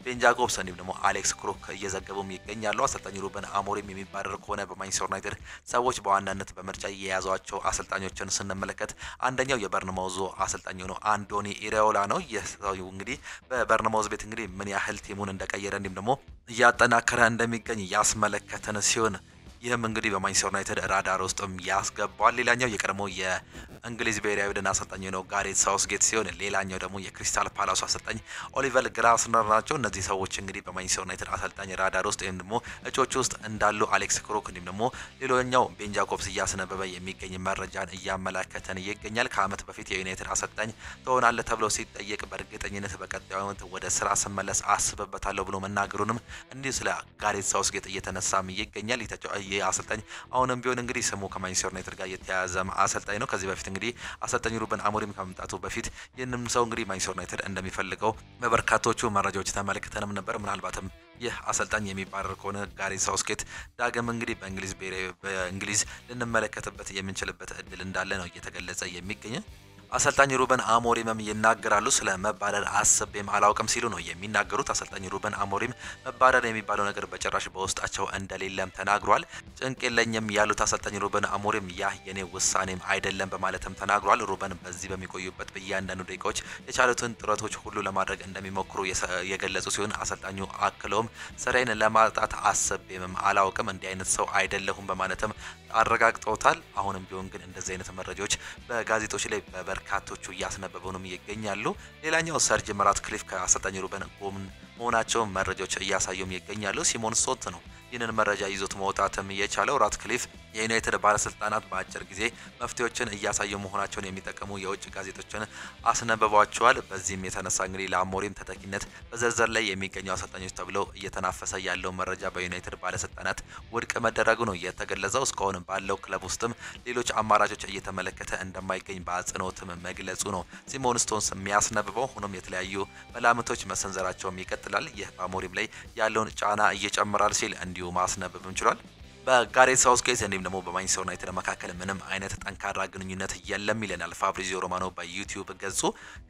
ቤን ጃኮብስ እንዲሁም ደግሞ አሌክስ ክሩክ እየዘገቡም ይገኛሉ። አሰልጣኝ ሩበን አሞሪም የሚባረር ከሆነ በማንቸስተር ዩናይትድ ሰዎች በዋናነት በምርጫ የያዟቸው አሰልጣኞችን ስንመለከት አንደኛው የበርንማውዝ አሰልጣኝ ነው አንዶኒ ኢራኦላ ነው። ይህ እንግዲህ በበርንማውዝ ቤት እንግዲህ ምን ያህል ቲሙን እንደቀየረ እንዲሁም ደግሞ እያጠናከረ እንደሚገኝ ያስመለከተን ሲሆን ይህም እንግዲህ በማንቸስተር ዩናይትድ ራዳር ውስጥም ያስገባል። ሌላኛው የቀድሞ የእንግሊዝ ብሔራዊ ቡድን አሰልጣኝ ነው ጋሬት ሳውዝጌት ሲሆን ሌላኛው ደግሞ የክሪስታል ፓላስ አሰልጣኝ ኦሊቨር ግራስነር ናቸው። እነዚህ ሰዎች እንግዲህ በማንቸስተር ዩናይትድ አሰልጣኝ ራዳር ውስጥ ወይም ደግሞ እጮች ውስጥ እንዳሉ አሌክስ ክሩክ እንዲሁም ደግሞ ሌላኛው ቤን ጃኮብስ እያስነበበ የሚገኝ መረጃን እያመላከተን ይገኛል። ከዓመት በፊት የዩናይትድ አሰልጣኝ ትሆናለህ ተብሎ ሲጠየቅ በእርግጠኝነት በቀጣዩ ዓመት ወደ ስራ ስመለስ አስብበታለሁ ብሎ መናገሩንም እንዲሁ ስለ ጋሬት ሳውዝጌት እየተነሳም ይገኛል። አሰልጣኝ አሁንም ቢሆን እንግዲህ ስሙ ከማንቸስተር ዩናይትድ ጋር የተያያዘ አሰልጣኝ ነው። ከዚህ በፊት እንግዲህ አሰልጣኝ ሩበን አሞሪም ከመምጣቱ በፊት ይህንም ሰው እንግዲህ ማንቸስተር ዩናይትድ እንደሚፈልገው በበርካቶቹ መረጃዎች ተመልክተንም ነበር። ምናልባትም ይህ አሰልጣኝ የሚባረር ከሆነ ጋሬት ሳውዝጌት ዳግም እንግዲህ በእንግሊዝ ልንመለከትበት የምንችልበት እድል እንዳለ ነው እየተገለጸ የሚገኘው። አሰልጣኝ ሩበን አሞሪምም ይናገራሉ። ስለ መባረር አስቤም አላውቅም ሲሉ ነው የሚናገሩት። አሰልጣኝ ሩበን አሞሪም መባረር የሚባለው ነገር በጭራሽ በውስጣቸው እንደሌለም ተናግሯል። ጭንቅ የለኝም ያሉት አሰልጣኝ ሩበን አሞሪም ያ የኔ ውሳኔም አይደለም በማለትም ተናግሯል። ሩበን በዚህ በሚቆዩበት በእያንዳንዱ ደቂቃዎች የቻሉትን ጥረቶች ሁሉ ለማድረግ እንደሚሞክሩ የገለጹ ሲሆን አሰልጣኙ አክለውም ስራዬን ለማጣት አስቤም አላውቅም እንዲህ አይነት ሰው አይደለሁም በማለትም አረጋግጠውታል። አሁንም ቢሆን ግን እንደዚህ አይነት መረጃዎች በጋዜጦች ላይ በርካቶቹ እያስነበቡንም ይገኛሉ። ሌላኛው ሰር ጂም ራትክሊፍ ከአሰልጣኝ ሩበን ጎን መሆናቸው መረጃዎች እያሳዩም ይገኛሉ። ሲሞን ስቶት ነው ይህንን መረጃ ይዞት መውጣትም የቻለው። ራትክሊፍ የዩናይትድ ባለስልጣናት በአጭር ጊዜ መፍትሄዎችን እያሳዩ መሆናቸውን የሚጠቀሙ የውጭ ጋዜጦችን አስነብበዋቸዋል። በዚህም የተነሳ እንግዲህ ለአሞሪም ተተኪነት በዝርዝር ላይ የሚገኙ አሰልጣኞች ተብለው እየተናፈሰ ያለው መረጃ በዩናይትድ ባለስልጣናት ውድቅ መደረጉ ነው የተገለጸው። እስካሁን ባለው ክለብ ውስጥም ሌሎች አማራጮች እየተመለከተ እንደማይገኝ በአጽንኦትም መግለጹ ነው ሲሞን ስቶንስ የሚያስነብበው። ሆኖም የተለያዩ መላምቶች መሰንዘራቸውም ይቀጥላል። ይህ በአሞሪም ላይ ያለውን ጫና እየጨመራል ሲል እንዲሁ ማስነበብም ችሏል። በጋሬት ሳውዝጌት እንዲሁም ደግሞ በማንቸስተር ዩናይትድ መካከል ምንም አይነት ጠንካራ ግንኙነት የለም ይለናል ፋብሪዚዮ ሮማኖ በዩቲዩብ ገጹ።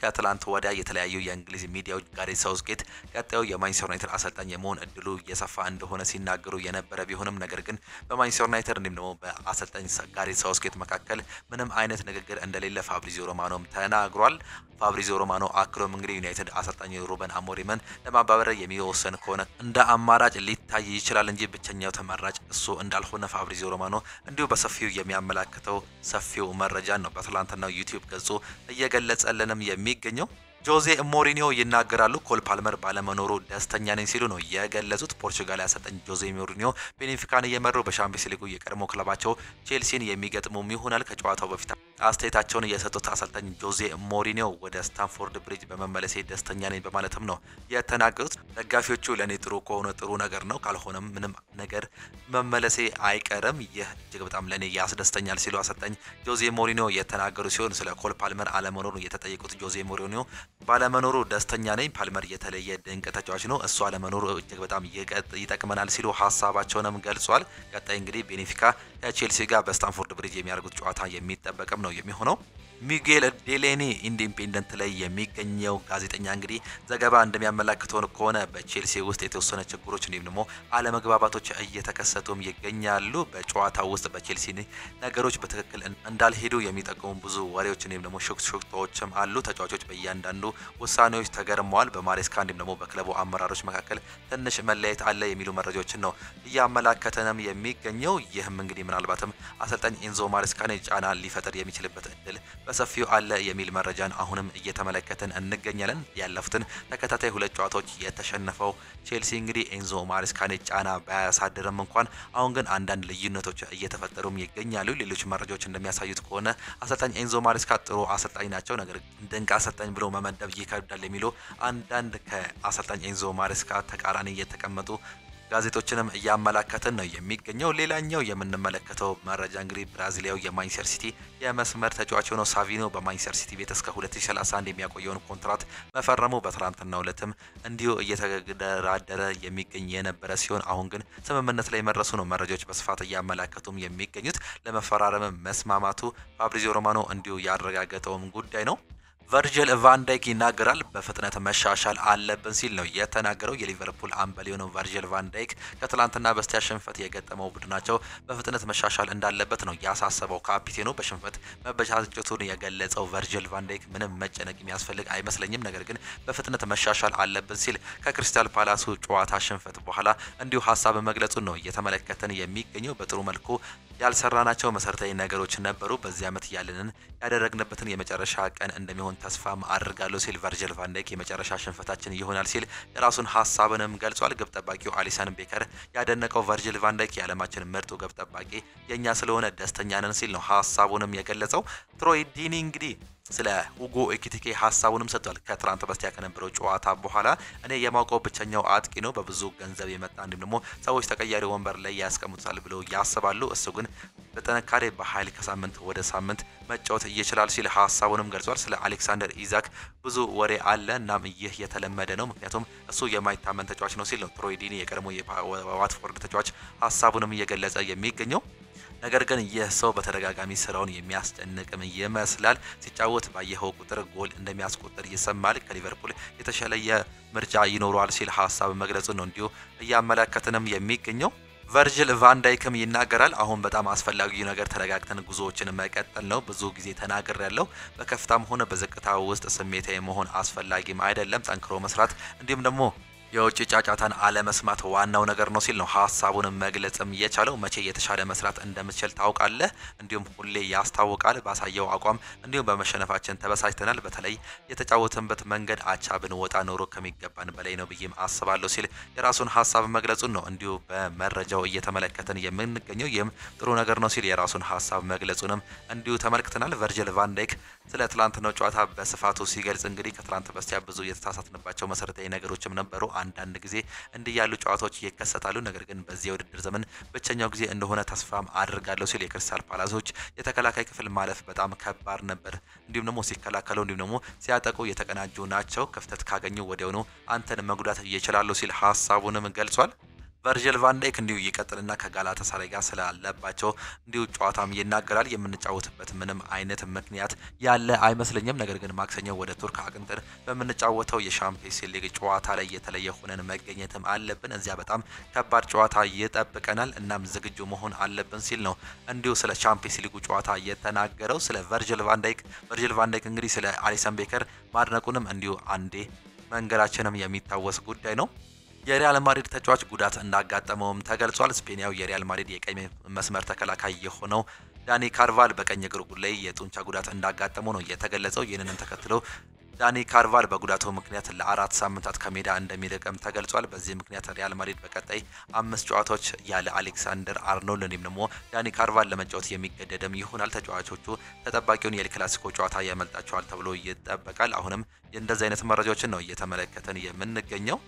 ከትላንት ወዲያ የተለያዩ የእንግሊዝ ሚዲያዎች ጋሬት ሳውዝጌት ቀጣዩ የማንቸስተር ዩናይትድ አሰልጣኝ የመሆን እድሉ እየሰፋ እንደሆነ ሲናገሩ የነበረ ቢሆንም ነገር ግን በማንቸስተር ዩናይትድ እንዲሁም ደግሞ በአሰልጣኝ ጋሬት ሳውዝጌት መካከል ምንም አይነት ንግግር እንደሌለ ፋብሪዚዮ ሮማኖም ተናግሯል። ፋብሪዚዮ ሮማኖ አክሎም እንግዲህ ዩናይትድ አሰልጣኝ ሩበን አሞሪምን ለማባረር የሚወሰን ከሆነ እንደ አማራጭ ሊታይ ይችላል እንጂ ብቸኛው ተመራጭ እሱ እንዳልሆነ ፋብሪዚዮ ሮማኖ እንዲሁ በሰፊው የሚያመላክተው ሰፊው መረጃ ነው በትላንትናው ዩቲዩብ ገጹ እየገለጸልንም የሚገኘው። ጆዜ ሞሪኒዮ ይናገራሉ። ኮል ፓልመር ባለመኖሩ ደስተኛ ነኝ ሲሉ ነው የገለጹት። ፖርቹጋል አሰልጣኝ ጆዜ ሞሪኒዮ ቤኔፊካን እየመሩ በሻምፒዮንስ ሊጉ የቀድሞ ክለባቸው ቼልሲን የሚገጥሙም ይሆናል። ከጨዋታው በፊት አስተያየታቸውን የሰጡት አሰልጣኝ ጆዜ ሞሪኒዮ ወደ ስታንፎርድ ብሪጅ በመመለሴ ደስተኛ ነኝ በማለትም ነው የተናገሩት። ደጋፊዎቹ ለኔ ጥሩ ከሆነ ጥሩ ነገር ነው፣ ካልሆነም ምንም ነገር መመለሴ አይቀርም። ይህ እጅግ በጣም ለኔ ያስደስተኛል ሲሉ አሰልጣኝ ጆዜ ሞሪኒዮ የተናገሩ ሲሆን ስለ ኮል ፓልመር አለመኖሩ የተጠየቁት ጆዜ ሞሪኒዮ ባለመኖሩ ደስተኛ ነኝ፣ ፓልመር የተለየ ድንቅ ተጫዋች ነው፣ እሱ አለመኖሩ እጅግ በጣም ይጠቅመናል ሲሉ ሀሳባቸውንም ገልጿል። ቀጣይ እንግዲህ ቤኔፊካ ከቼልሲ ጋር በስታንፎርድ ብሪጅ የሚያደርጉት ጨዋታ የሚጠበቅም ነው የሚሆነው። ሚጌል ዴሌኒ ኢንዲፔንደንት ላይ የሚገኘው ጋዜጠኛ እንግዲህ ዘገባ እንደሚያመላክተው ከሆነ በቼልሲ ውስጥ የተወሰነ ችግሮች እንዲሁም ደግሞ አለመግባባቶች እየተከሰቱም ይገኛሉ። በጨዋታው ውስጥ በቼልሲ ነገሮች በትክክል እንዳልሄዱ የሚጠቁሙ ብዙ ወሬዎች እንዲሁም ደግሞ ሹክሹክታዎችም አሉ። ተጫዋቾች በእያንዳንዱ ውሳኔዎች ተገርመዋል። በማሬስካ እንዲሁም ደግሞ በክለቡ አመራሮች መካከል ትንሽ መለያየት አለ የሚሉ መረጃዎችን ነው እያመላከተንም የሚገኘው። ይህም እንግዲህ ምናልባትም አሰልጣኝ ኤንዞ ማሬስካን ጫና ሊፈጥር የሚችልበት እድል በሰፊው አለ የሚል መረጃን አሁንም እየተመለከተን እንገኛለን። ያለፉትን ተከታታይ ሁለት ጨዋታዎች የተሸነፈው ቼልሲ እንግዲህ ኤንዞ ማሬስካን ጫና ባያሳድርም እንኳን አሁን ግን አንዳንድ ልዩነቶች እየተፈጠሩም ይገኛሉ። ሌሎች መረጃዎች እንደሚያሳዩት ከሆነ አሰልጣኝ ኤንዞ ማሬስካ ጥሩ አሰልጣኝ ናቸው፣ ነገር ግን ድንቅ አሰልጣኝ ብሎ መመደብ ይከብዳል የሚሉ አንዳንድ ከአሰልጣኝ ኤንዞ ማሬስካ ተቃራኒ እየተቀመጡ ጋዜጦችንም እያመላከተን ነው የሚገኘው። ሌላኛው የምንመለከተው መረጃ እንግዲህ ብራዚሊያው የማንቸስተር ሲቲ የመስመር ተጫዋች ሆኖ ሳቪኖ በማንቸስተር ሲቲ ቤት እስከ 2031 የሚያቆየውን ኮንትራት መፈረሙ በትናንትናው ዕለትም እንዲሁ እየተደራደረ የሚገኝ የነበረ ሲሆን አሁን ግን ስምምነት ላይ መድረሱ ነው መረጃዎች በስፋት እያመላከቱም የሚገኙት። ለመፈራረም መስማማቱ ፋብሪዚዮ ሮማኖ እንዲሁ ያረጋገጠውም ጉዳይ ነው። ቨርጅል ቫን ዳይክ ይናገራል። በፍጥነት መሻሻል አለብን ሲል ነው የተናገረው። የሊቨርፑል አምበል የሆነው ቨርጅል ቫን ዳይክ ከትላንትና በስቲያ ሽንፈት የገጠመው ቡድናቸው በፍጥነት መሻሻል እንዳለበት ነው ያሳሰበው። ካፒቴኑ በሽንፈት መበሳጨቱን የገለጸው ቨርጅል ቫን ዳይክ ምንም መጨነቅ የሚያስፈልግ አይመስለኝም፣ ነገር ግን በፍጥነት መሻሻል አለብን ሲል ከክሪስታል ፓላሱ ጨዋታ ሽንፈት በኋላ እንዲሁ ሀሳብ መግለጹን ነው እየተመለከተን የሚገኘው። በጥሩ መልኩ ያልሰራናቸው መሰረታዊ ነገሮች ነበሩ። በዚህ ዓመት ያለንን ያደረግንበትን የመጨረሻ ቀን እንደሚሆን ተስፋም አድርጋለሁ ሲል ቨርጅል ቫን ዳይክ የመጨረሻ ሽንፈታችን ይሆናል ሲል የራሱን ሀሳብንም ገልጿል። ግብ ጠባቂው አሊሰን ቤከር ያደነቀው ቨርጅል ቫን ዳይክ የዓለማችን ምርጡ ግብ ጠባቂ የኛ ስለሆነ ደስተኛ ነን ሲል ነው ሀሳቡንም የገለጸው። ትሮይ ዲኒ እንግዲህ ስለ ሁጎ ኤኪቲኬ ሀሳቡንም ሰጥቷል። ከትራንት በስቲያ ከነበረው ጨዋታ በኋላ እኔ የማውቀው ብቸኛው አጥቂ ነው፣ በብዙ ገንዘብ የመጣ እንዲሁም ደግሞ ሰዎች ተቀያሪ ወንበር ላይ ያስቀምጡታል ብለው ያስባሉ። እሱ ግን በጥንካሬ በኃይል ከሳምንት ወደ ሳምንት መጫወት ይችላል ሲል ሀሳቡንም ገልጿል። ስለ አሌክሳንደር ኢዛክ ብዙ ወሬ አለ፣ እናም ይህ የተለመደ ነው ምክንያቱም እሱ የማይታመን ተጫዋች ነው ሲል ነው ትሮይ ዲኒ የቀድሞ የዋትፎርድ ተጫዋች ሀሳቡንም እየገለጸ የሚገኘው። ነገር ግን ይህ ሰው በተደጋጋሚ ስራውን የሚያስጨንቅም ይመስላል። ሲጫወት ባየኸው ቁጥር ጎል እንደሚያስቆጥር ይሰማል። ከሊቨርፑል የተሻለ ምርጫ ይኖረዋል ሲል ሀሳብ መግለጹ ነው እንዲሁ እያመለከተንም የሚገኘው። ቨርጅል ቫን ዳይክም ይናገራል። አሁን በጣም አስፈላጊው ነገር ተረጋግተን ጉዞዎችን መቀጠል ነው። ብዙ ጊዜ ተናግሬያለሁ። በከፍታም ሆነ በዝቅታ ውስጥ ስሜታዊ መሆን አስፈላጊም አይደለም። ጠንክሮ መስራት እንዲሁም ደግሞ የውጭ ጫጫታን አለመስማት ዋናው ነገር ነው ሲል ነው ሀሳቡንም መግለጽም የቻለው። መቼ የተሻለ መስራት እንደምትችል ታውቃለህ፣ እንዲሁም ሁሌ ያስታውቃል። ባሳየው አቋም እንዲሁም በመሸነፋችን ተበሳጭተናል። በተለይ የተጫወተንበት መንገድ አቻ ብንወጣ ኖሮ ከሚገባን በላይ ነው ብዬም አስባለሁ ሲል የራሱን ሀሳብ መግለጹን ነው እንዲሁ በመረጃው እየተመለከተን የምንገኘው። ይህም ጥሩ ነገር ነው ሲል የራሱን ሀሳብ መግለጹንም እንዲሁ ተመልክተናል። ቨርጅል ቫን ዳይክ ስለ ትላንትናው ጨዋታ በስፋቱ ሲገልጽ እንግዲህ ከትላንት በስቲያ ብዙ የተሳሳትንባቸው መሰረታዊ ነገሮችም ነበሩ። አንዳንድ ጊዜ እንዲህ ያሉ ጨዋታዎች ይከሰታሉ፣ ነገር ግን በዚህ የውድድር ዘመን ብቸኛው ጊዜ እንደሆነ ተስፋም አድርጋለሁ ሲል የክሪስታል ፓላሶች የተከላካይ ክፍል ማለፍ በጣም ከባድ ነበር። እንዲሁም ደግሞ ሲከላከሉ እንዲሁም ደግሞ ሲያጠቁ የተቀናጁ ናቸው። ክፍተት ካገኙ ወዲያውኑ አንተን መጉዳት ይችላሉ ሲል ሀሳቡንም ገልጿል። ቨርጅል ቫን ዳይክ እንዲሁ ይቀጥልና ከጋላታሳራይ ጋር ስላለባቸው እንዲሁ ጨዋታም ይናገራል። የምንጫወትበት ምንም አይነት ምክንያት ያለ አይመስለኝም፣ ነገር ግን ማክሰኞ ወደ ቱርክ አቅንተን በምንጫወተው የሻምፒየንስ ሊግ ጨዋታ ላይ የተለየ ሆነን መገኘትም አለብን። እዚያ በጣም ከባድ ጨዋታ ይጠብቀናል፣ እናም ዝግጁ መሆን አለብን ሲል ነው እንዲሁ ስለ ሻምፒየንስ ሊጉ ጨዋታ የተናገረው። ስለ ቨርጅል ቫን ዳይክ እንግዲህ ስለ አሊሰን ቤከር ማድነቁንም እንዲሁ አንዴ መንገራችንም የሚታወስ ጉዳይ ነው። የሪያል ማድሪድ ተጫዋች ጉዳት እንዳጋጠመውም ተገልጿል። ስፔናዊው የሪያል ማድሪድ የቀኝ መስመር ተከላካይ የሆነው ዳኒ ካርቫል በቀኝ እግሩ ላይ የጡንቻ ጉዳት እንዳጋጠመው ነው የተገለጸው። ይህንንም ተከትሎ ዳኒ ካርቫል በጉዳቱ ምክንያት ለ4 ሳምንታት ከሜዳ እንደሚርቅም ተገልጿል። በዚህ ምክንያት ሪያል ማድሪድ በቀጣይ 5 ጨዋታዎች ያለ አሌክሳንደር አርኖልድ እንዲሁም ደግሞ ዳኒ ካርቫል ለመጫወት የሚገደድም ይሆናል። ተጫዋቾቹ ተጠባቂውን የኤል ክላሲኮ ጨዋታ ያመልጣቸዋል ተብሎ ይጠበቃል። አሁንም እንደዚህ አይነት መረጃዎችን ነው እየተመለከተን የምንገኘው።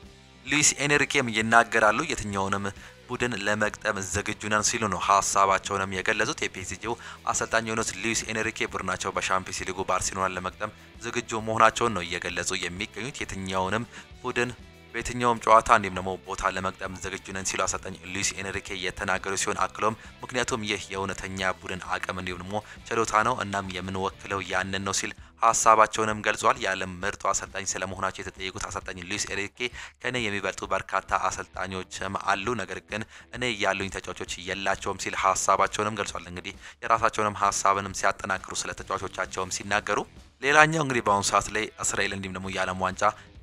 ሉዊስ ኤንሪኬም ይናገራሉ። የትኛውንም ቡድን ለመግጠም ዝግጁ ነን ሲሉ ነው ሀሳባቸውንም የገለጹት። የፒኤስጂው አሰልጣኝ የሆኑት ሉዊስ ኤንሪኬ ቡድናቸው በሻምፒየንስ ሊጉ ባርሴሎናን ለመግጠም ዝግጁ መሆናቸውን ነው እየገለጹ የሚገኙት። የትኛውንም ቡድን በየትኛውም ጨዋታ እንዲሁም ደግሞ ቦታ ለመቅደም ዝግጁ ነን ሲሉ አሰልጣኝ ሉዊስ ኤንሪኬ የተናገሩ ሲሆን አክሎም ምክንያቱም ይህ የእውነተኛ ቡድን አቅም እንዲሁም ደግሞ ችሎታ ነው እናም የምንወክለው ያንን ነው ሲል ሀሳባቸውንም ገልጿል። የዓለም ምርጡ አሰልጣኝ ስለመሆናቸው የተጠየቁት አሰልጣኝ ሉዊስ ኤንሪኬ ከኔ የሚበልጡ በርካታ አሰልጣኞችም አሉ፣ ነገር ግን እኔ ያሉኝ ተጫዋቾች የላቸውም ሲል ሀሳባቸውንም ገልጿል። እንግዲህ የራሳቸውንም ሀሳብንም ሲያጠናክሩ ስለ ተጫዋቾቻቸውም ሲናገሩ ሌላኛው እንግዲህ በአሁኑ ሰዓት ላይ እስራኤል እንዲሁም ደግሞ የዓለም ዋንጫ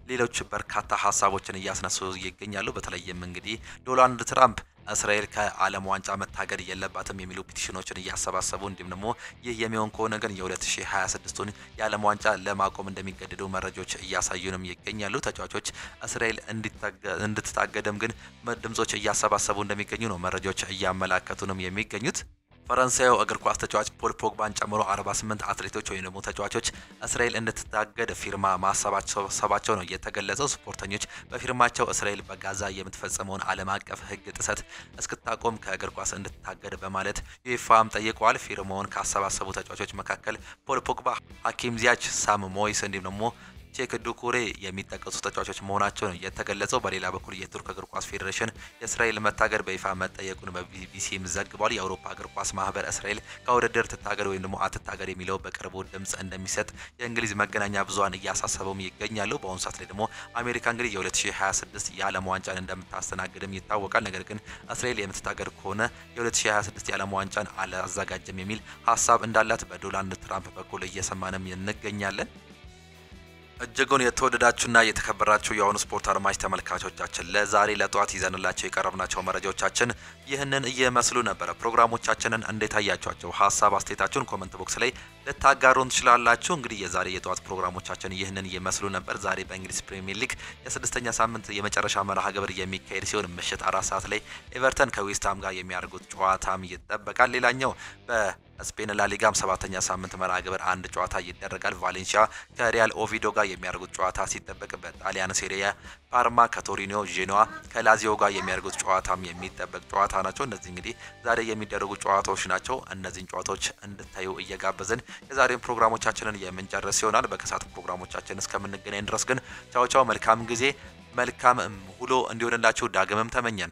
ሌሎች በርካታ ሀሳቦችን እያስነሱ ይገኛሉ። በተለይም እንግዲህ ዶናልድ ትራምፕ እስራኤል ከዓለም ዋንጫ መታገድ የለባትም የሚሉ ፒቲሽኖችን እያሰባሰቡ እንዲሁም ደግሞ ይህ የሚሆን ከሆነ ግን የ2026ቱን የዓለም ዋንጫ ለማቆም እንደሚገደዱ መረጃዎች እያሳዩንም ይገኛሉ። ተጫዋቾች እስራኤል እንድትታገድም ግን ድምጾች እያሰባሰቡ እንደሚገኙ ነው መረጃዎች እያመላከቱንም የሚገኙት። ፈረንሳዩ እግር ኳስ ተጫዋች ፖል ፖግባን ጨምሮ 48 አትሌቶች ወይም ደግሞ ተጫዋቾች እስራኤል እንድትታገድ ፊርማ ማሰባሰባቸው ነው የተገለጸው። ስፖርተኞች በፊርማቸው እስራኤል በጋዛ የምትፈጽመውን ዓለም አቀፍ ሕግ ጥሰት እስክታቆም ከእግር ኳስ እንድትታገድ በማለት ዩኤፋም ጠይቀዋል። ፊርማውን ካሰባሰቡ ተጫዋቾች መካከል ፖል ፖግባ፣ ሀኪም ዚያች፣ ሳም ሞይስ እንዲሁም ደግሞ ቼክ ዱኩሬ የሚጠቀሱ ተጫዋቾች መሆናቸው ነው የተገለጸው። በሌላ በኩል የቱርክ እግር ኳስ ፌዴሬሽን የእስራኤል መታገድ በይፋ መጠየቁን በቢቢሲም ዘግቧል። የአውሮፓ እግር ኳስ ማህበር እስራኤል ከውድድር ትታገድ ወይም ደግሞ አትታገድ የሚለው በቅርቡ ድምጽ እንደሚሰጥ የእንግሊዝ መገናኛ ብዙሃን እያሳሰበውም ይገኛሉ። በአሁኑ ሰዓት ላይ ደግሞ አሜሪካ እንግዲህ የ2026 የዓለም ዋንጫን እንደምታስተናግድም ይታወቃል። ነገር ግን እስራኤል የምትታገድ ከሆነ የ2026 የዓለም ዋንጫን አላዘጋጅም የሚል ሀሳብ እንዳላት በዶናልድ ትራምፕ በኩል እየሰማንም እንገኛለን። እጅጉን የተወደዳችሁና የተከበራችሁ የአሁኑ ስፖርት አድማጭ ተመልካቾቻችን ለዛሬ ለጧት ይዘንላችሁ የቀረብናቸው መረጃዎቻችን ይህንን እየመስሉ ነበር። ፕሮግራሞቻችንን እንዴት አያችኋቸው? ሀሳብ አስተያየታችሁን ኮሜንት ቦክስ ላይ ልታጋሩን ትችላላችሁ። እንግዲህ የዛሬ የጧት ፕሮግራሞቻችን ይህንን እየመስሉ ነበር። ዛሬ በእንግሊዝ ፕሪሚየር ሊግ የስድስተኛ ሳምንት የመጨረሻ መርሃ ግብር የሚካሄድ ሲሆን ምሽት 4 ሰዓት ላይ ኤቨርተን ከዌስትሃም ጋር የሚያደርጉት ጨዋታም ይጠበቃል። ሌላኛው በስፔን ላሊጋም 7ኛ ሳምንት መርሃ ግብር አንድ ጨዋታ ይደረጋል። ቫሌንሲያ ከሪያል ኦቪዶ ጋር የሚያደርጉት ጨዋታ ሲጠበቅ በጣሊያን ሴሪያ ፓርማ ከቶሪኖ፣ ጄኖዋ ከላዚዮ ጋር የሚያደርጉት ጨዋታም የሚጠበቅ ጨዋታ ናቸው። እነዚህ እንግዲህ ዛሬ የሚደረጉ ጨዋታዎች ናቸው። እነዚህን ጨዋታዎች እንድታዩ እየጋበዝን የዛሬን ፕሮግራሞቻችንን የምንጨርስ ይሆናል። በከሳት ፕሮግራሞቻችን እስከምንገናኝ ድረስ ግን ቻው ቻው፣ መልካም ጊዜ፣ መልካም ውሎ እንዲሆንላችሁ ዳግምም ተመኘን።